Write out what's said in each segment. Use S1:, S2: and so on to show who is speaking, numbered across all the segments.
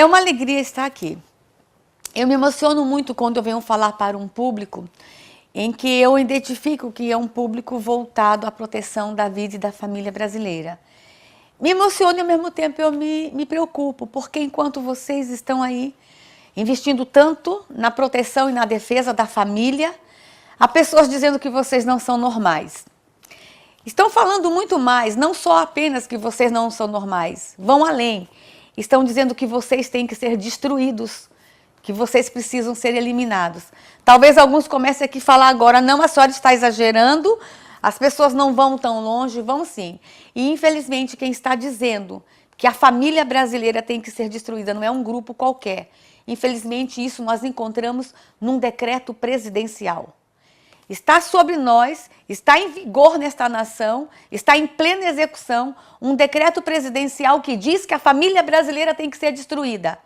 S1: É uma alegria estar aqui. Eu me emociono muito quando eu venho falar para um público em que eu identifico que é um público voltado à proteção da vida e da família brasileira. Me emociono e ao mesmo tempo eu me preocupo, porque enquanto vocês estão aí investindo tanto na proteção e na defesa da família, há pessoas dizendo que vocês não são normais. Estão falando muito mais, não só apenas que vocês não são normais, vão além. Estão dizendo que vocês têm que ser destruídos, que vocês precisam ser eliminados. Talvez alguns comecem aqui a falar agora, não, a senhora está exagerando, as pessoas não vão tão longe, vão sim. E infelizmente quem está dizendo que a família brasileira tem que ser destruída não é um grupo qualquer. Infelizmente isso nós encontramos num decreto presidencial. Está sobre nós, está em vigor nesta nação, está em plena execução um decreto presidencial que diz que a família brasileira tem que ser destruída.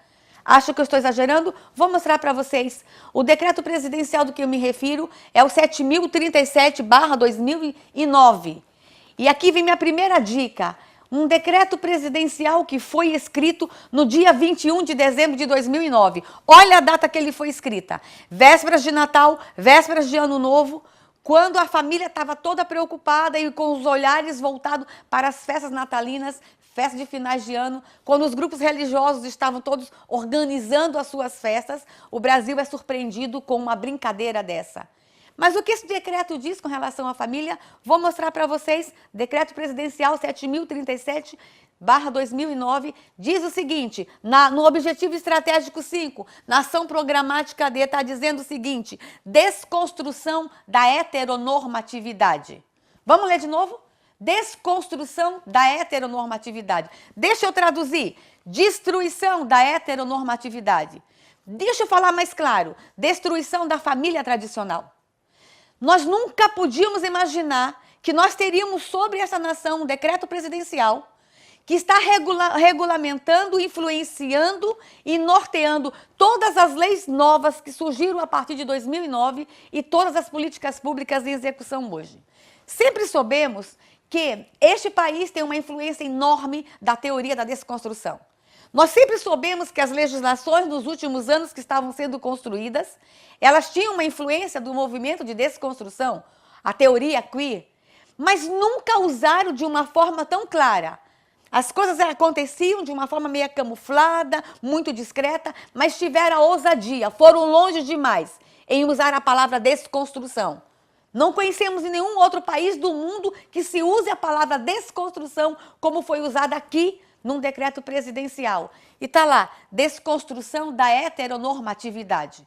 S1: Acho que eu estou exagerando? Vou mostrar para vocês. O decreto presidencial do que eu me refiro é o 7.037/2009. E aqui vem minha primeira dica. Um decreto presidencial que foi escrito no dia 21 de dezembro de 2009. Olha a data que ele foi escrita. Vésperas de Natal, vésperas de Ano Novo, quando a família estava toda preocupada e com os olhares voltados para as festas natalinas, festas de finais de ano, quando os grupos religiosos estavam todos organizando as suas festas, o Brasil é surpreendido com uma brincadeira dessa. Mas o que esse decreto diz com relação à família? Vou mostrar para vocês. Decreto presidencial 7.037/2009 diz o seguinte, no objetivo estratégico 5, na ação programática D, está dizendo o seguinte, desconstrução da heteronormatividade. Vamos ler de novo? Desconstrução da heteronormatividade. Deixa eu traduzir. Destruição da heteronormatividade. Deixa eu falar mais claro. Destruição da família tradicional. Nós nunca podíamos imaginar que nós teríamos sobre essa nação um decreto presidencial que está regulamentando, influenciando e norteando todas as leis novas que surgiram a partir de 2009 e todas as políticas públicas em execução hoje. Sempre soubemos que este país tem uma influência enorme da teoria da desconstrução. Nós sempre soubemos que as legislações nos últimos anos que estavam sendo construídas, elas tinham uma influência do movimento de desconstrução, a teoria queer, mas nunca usaram de uma forma tão clara. As coisas aconteciam de uma forma meio camuflada, muito discreta, mas tiveram a ousadia, foram longe demais em usar a palavra desconstrução. Não conhecemos em nenhum outro país do mundo que se use a palavra desconstrução como foi usada aqui num decreto presidencial. E está lá, desconstrução da heteronormatividade.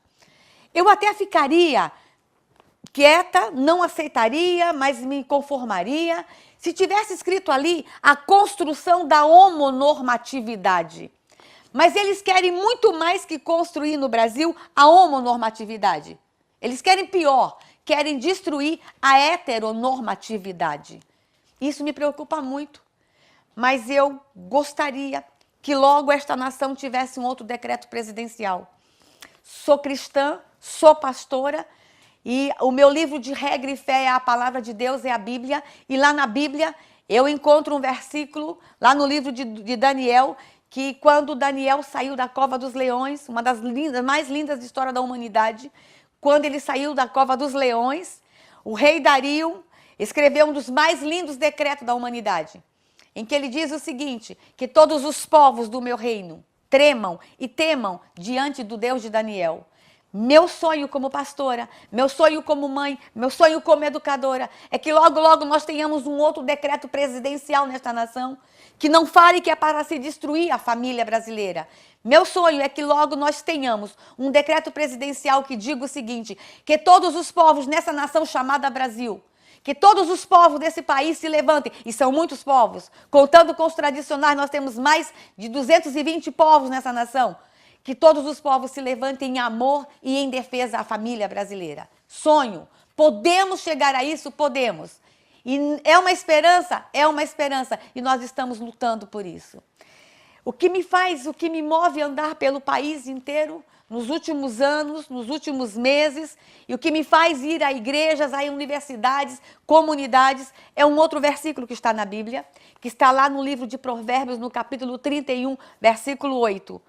S1: Eu até ficaria quieta, não aceitaria, mas me conformaria se tivesse escrito ali a construção da homonormatividade. Mas eles querem muito mais que construir no Brasil a homonormatividade. Eles querem pior, querem destruir a heteronormatividade. Isso me preocupa muito. Mas eu gostaria que logo esta nação tivesse um outro decreto presidencial. Sou cristã, sou pastora e o meu livro de regra e fé é a palavra de Deus, é a Bíblia. E lá na Bíblia eu encontro um versículo, lá no livro de Daniel, que quando Daniel saiu da cova dos leões, uma das mais lindas da história da humanidade, quando ele saiu da cova dos leões, o rei Dario escreveu um dos mais lindos decretos da humanidade, em que ele diz o seguinte, que todos os povos do meu reino tremam e temam diante do Deus de Daniel. Meu sonho como pastora, meu sonho como mãe, meu sonho como educadora, é que logo, logo nós tenhamos um outro decreto presidencial nesta nação, que não fale que é para se destruir a família brasileira. Meu sonho é que logo nós tenhamos um decreto presidencial que diga o seguinte, que todos os povos nessa nação chamada Brasil, que todos os povos desse país se levantem, e são muitos povos, contando com os tradicionais, nós temos mais de 220 povos nessa nação, que todos os povos se levantem em amor e em defesa à família brasileira. Sonho. Podemos chegar a isso? Podemos. E é uma esperança, e nós estamos lutando por isso. O que me move a andar pelo país inteiro, nos últimos anos, nos últimos meses, e o que me faz ir a igrejas, a universidades, comunidades, é um outro versículo que está na Bíblia, que está lá no livro de Provérbios, no capítulo 31, versículo 8.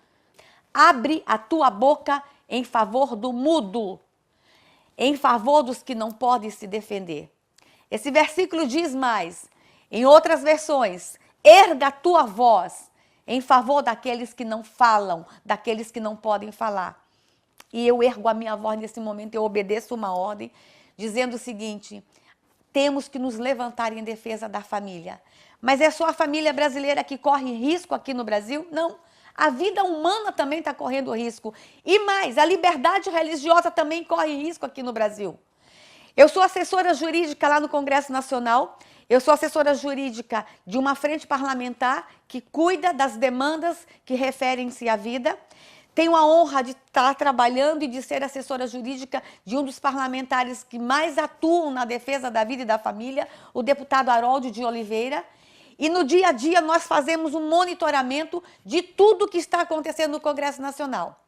S1: abre a tua boca em favor do mudo, em favor dos que não podem se defender. Esse versículo diz mais, em outras versões, erga a tua voz em favor daqueles que não falam, daqueles que não podem falar. E eu ergo a minha voz nesse momento, eu obedeço uma ordem, dizendo o seguinte: temos que nos levantar em defesa da família. Mas é só a família brasileira que corre risco aqui no Brasil? Não. A vida humana também está correndo risco. E mais, a liberdade religiosa também corre risco aqui no Brasil. Eu sou assessora jurídica lá no Congresso Nacional. Eu sou assessora jurídica de uma frente parlamentar que cuida das demandas que referem-se à vida. Tenho a honra de estar trabalhando e de ser assessora jurídica de um dos parlamentares que mais atuam na defesa da vida e da família, o deputado Harold de Oliveira. E no dia a dia nós fazemos um monitoramento de tudo que está acontecendo no Congresso Nacional.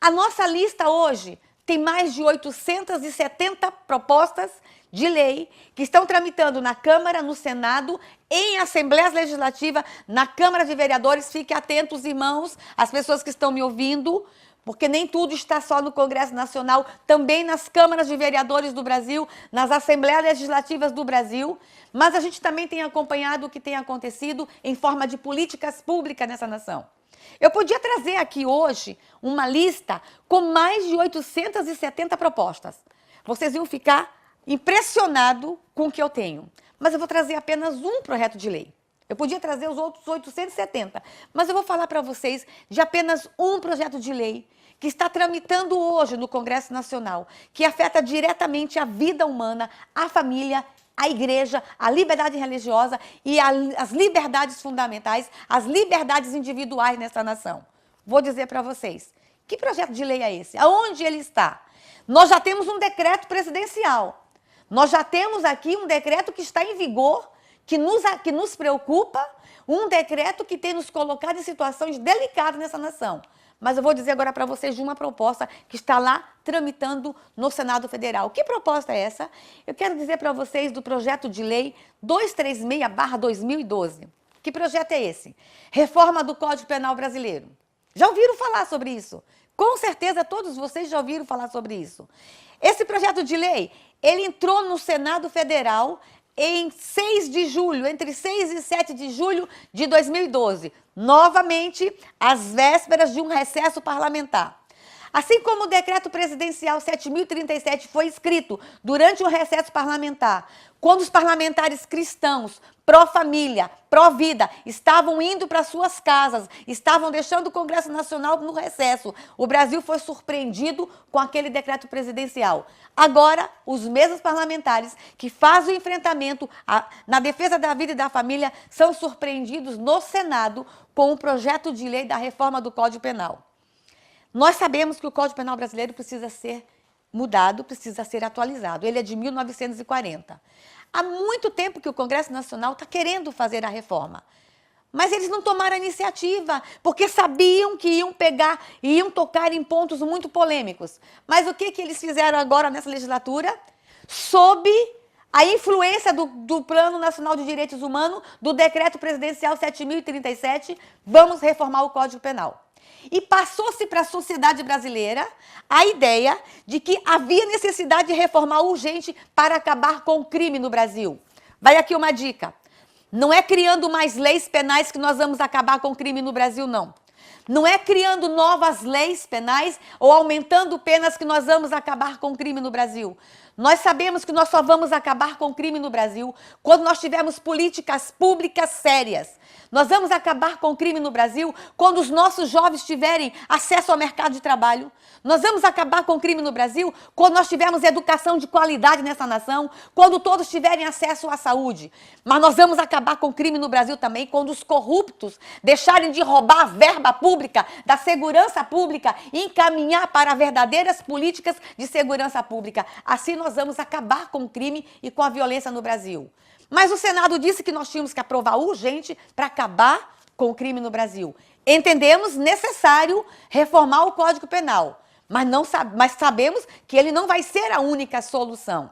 S1: A nossa lista hoje tem mais de 870 propostas de lei que estão tramitando na Câmara, no Senado, em Assembleias Legislativas, na Câmara de Vereadores. Fiquem atentos, irmãos, as pessoas que estão me ouvindo, porque nem tudo está só no Congresso Nacional, também nas câmaras de vereadores do Brasil, nas Assembleias Legislativas do Brasil, mas a gente também tem acompanhado o que tem acontecido em forma de políticas públicas nessa nação. Eu podia trazer aqui hoje uma lista com mais de 870 propostas. Vocês iam ficar impressionados com o que eu tenho, mas eu vou trazer apenas um projeto de lei. Eu podia trazer os outros 870, mas eu vou falar para vocês de apenas um projeto de lei que está tramitando hoje no Congresso Nacional, que afeta diretamente a vida humana, a família, a igreja, a liberdade religiosa e as liberdades fundamentais, as liberdades individuais nessa nação. Vou dizer para vocês, que projeto de lei é esse? Aonde ele está? Nós já temos um decreto presidencial. Nós já temos aqui um decreto que está em vigor, que nos preocupa, um decreto que tem nos colocado em situações delicadas nessa nação. Mas eu vou dizer agora para vocês de uma proposta que está lá tramitando no Senado Federal. Que proposta é essa? Eu quero dizer para vocês do projeto de lei 236/2012. Que projeto é esse? Reforma do Código Penal Brasileiro. Já ouviram falar sobre isso? Com certeza todos vocês já ouviram falar sobre isso. Esse projeto de lei, ele entrou no Senado Federal em 6 de julho, entre 6 e 7 de julho de 2012, novamente às vésperas de um recesso parlamentar. Assim como o decreto presidencial 7.037 foi escrito durante o recesso parlamentar, quando os parlamentares cristãos, pró-família, pró-vida, estavam indo para suas casas, estavam deixando o Congresso Nacional no recesso, o Brasil foi surpreendido com aquele decreto presidencial. Agora, os mesmos parlamentares que fazem o enfrentamento na defesa da vida e da família são surpreendidos no Senado com o projeto de lei da reforma do Código Penal. Nós sabemos que o Código Penal brasileiro precisa ser mudado, precisa ser atualizado. Ele é de 1940. Há muito tempo que o Congresso Nacional está querendo fazer a reforma. Mas eles não tomaram a iniciativa, porque sabiam que iam pegar e iam tocar em pontos muito polêmicos. Mas o que eles fizeram agora nessa legislatura? Sob a influência do Plano Nacional de Direitos Humanos, do Decreto Presidencial 7.037, vamos reformar o Código Penal. E passou-se para a sociedade brasileira a ideia de que havia necessidade de reformar urgente para acabar com o crime no Brasil. Vai aqui uma dica. Não é criando mais leis penais que nós vamos acabar com o crime no Brasil, não. Não é criando novas leis penais ou aumentando penas que nós vamos acabar com o crime no Brasil. Nós sabemos que nós só vamos acabar com o crime no Brasil quando nós tivermos políticas públicas sérias. Nós vamos acabar com o crime no Brasil quando os nossos jovens tiverem acesso ao mercado de trabalho. Nós vamos acabar com o crime no Brasil quando nós tivermos educação de qualidade nessa nação, quando todos tiverem acesso à saúde. Mas nós vamos acabar com o crime no Brasil também quando os corruptos deixarem de roubar a verba pública, da segurança pública e encaminhar para verdadeiras políticas de segurança pública. Assim nós vamos acabar com o crime e com a violência no Brasil. Mas o Senado disse que nós tínhamos que aprovar urgente para acabar com o crime no Brasil. Entendemos necessário reformar o Código Penal, mas sabemos que ele não vai ser a única solução.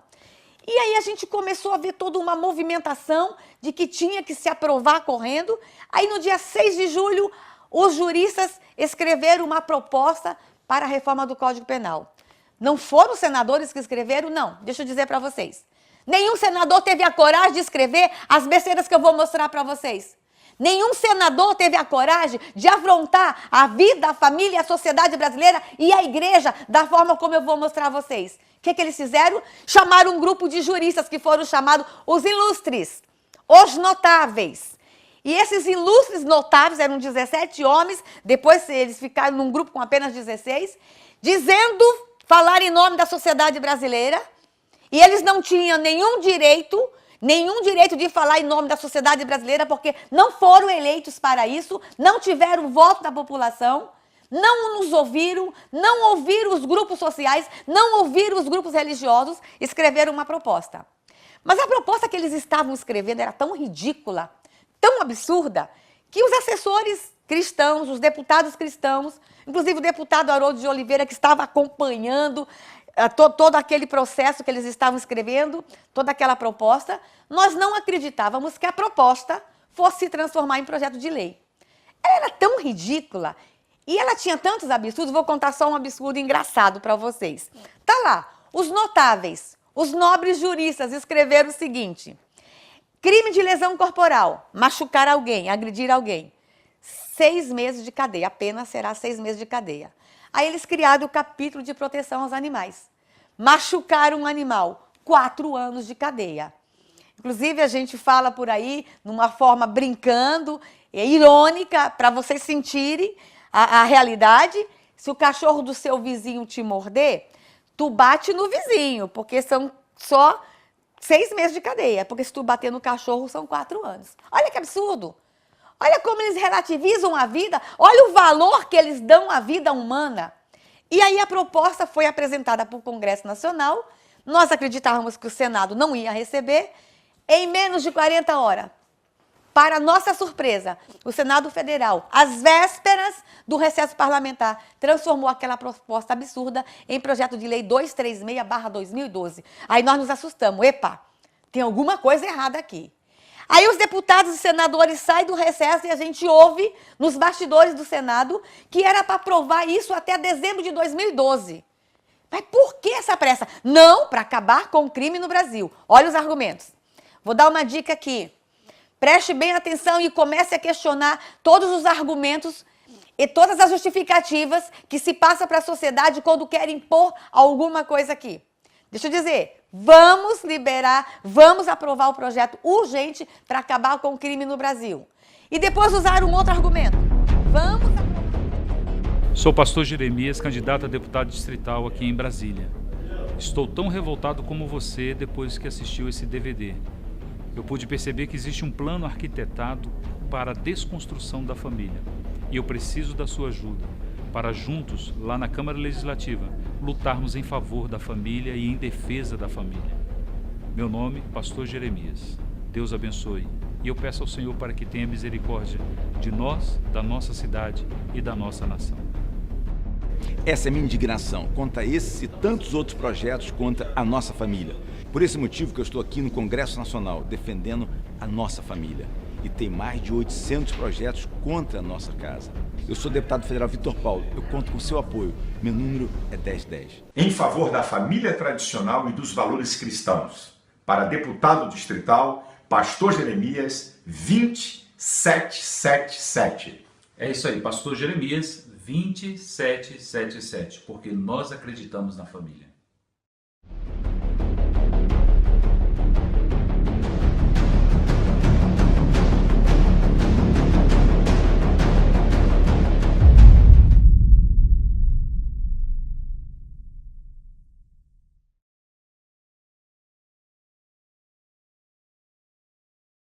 S1: E aí a gente começou a ver toda uma movimentação de que tinha que se aprovar correndo. Aí no dia 6 de julho, os juristas escreveram uma proposta para a reforma do Código Penal. Não foram os senadores que escreveram, não. Deixa eu dizer para vocês. Nenhum senador teve a coragem de escrever as besteiras que eu vou mostrar para vocês. Nenhum senador teve a coragem de afrontar a vida, a família, a sociedade brasileira e a igreja da forma como eu vou mostrar a vocês. O que eles fizeram? Chamaram um grupo de juristas que foram chamados os ilustres, os notáveis. E esses ilustres notáveis eram 17 homens, depois eles ficaram num grupo com apenas 16, falar em nome da sociedade brasileira, e eles não tinham nenhum direito de falar em nome da sociedade brasileira, porque não foram eleitos para isso, não tiveram voto da população, não nos ouviram, não ouviram os grupos sociais, não ouviram os grupos religiosos, escreveram uma proposta. Mas a proposta que eles estavam escrevendo era tão ridícula, tão absurda, que os assessores cristãos, os deputados cristãos, inclusive o deputado Haroldo de Oliveira, que estava acompanhando todo aquele processo que eles estavam escrevendo, toda aquela proposta, nós não acreditávamos que a proposta fosse se transformar em projeto de lei. Ela era tão ridícula e ela tinha tantos absurdos, vou contar só um absurdo engraçado para vocês. Tá lá, os notáveis, os nobres juristas escreveram o seguinte: crime de lesão corporal, machucar alguém, agredir alguém, 6 meses de cadeia, a pena será 6 meses de cadeia. Aí eles criaram o capítulo de proteção aos animais. Machucar um animal, 4 anos de cadeia. Inclusive, a gente fala por aí, numa forma brincando, irônica, para vocês sentirem a realidade. Se o cachorro do seu vizinho te morder, tu bate no vizinho, porque são só 6 meses de cadeia. Porque se tu bater no cachorro, são 4 anos. Olha que absurdo! Olha como eles relativizam a vida, olha o valor que eles dão à vida humana. E aí a proposta foi apresentada para o Congresso Nacional, nós acreditávamos que o Senado não ia receber, em menos de 40 horas. Para nossa surpresa, o Senado Federal, às vésperas do recesso parlamentar, transformou aquela proposta absurda em projeto de lei 236/2012. Aí nós nos assustamos, epa, tem alguma coisa errada aqui. Aí os deputados e senadores saem do recesso e a gente ouve nos bastidores do Senado que era para aprovar isso até dezembro de 2012. Mas por que essa pressa? Não, para acabar com o crime no Brasil. Olha os argumentos. Vou dar uma dica aqui. Preste bem atenção e comece a questionar todos os argumentos e todas as justificativas que se passa para a sociedade quando querem impor alguma coisa aqui. Deixa eu dizer, vamos liberar, vamos aprovar o projeto urgente para acabar com o crime no Brasil. E depois usar um outro argumento. Vamos aprovar.
S2: Sou pastor Jeremias, candidato a deputado distrital aqui em Brasília. Estou tão revoltado como você depois que assistiu esse DVD. Eu pude perceber que existe um plano arquitetado para a desconstrução da família. E eu preciso da sua ajuda para juntos, lá na Câmara Legislativa, lutarmos em favor da família e em defesa da família. Meu nome, pastor Jeremias. Deus abençoe. E eu peço ao Senhor para que tenha misericórdia de nós, da nossa cidade e da nossa nação.
S3: Essa é minha indignação contra esse e tantos outros projetos contra a nossa família. Por esse motivo que eu estou aqui no Congresso Nacional defendendo a nossa família. E tem mais de 800 projetos contra a nossa casa. Eu sou deputado federal Vitor Paulo, eu conto com seu apoio. Meu número é 1010.
S4: Em favor da família tradicional e dos valores cristãos. Para deputado distrital, pastor Jeremias 20777.
S2: É isso aí, pastor Jeremias 2777, porque nós acreditamos na família.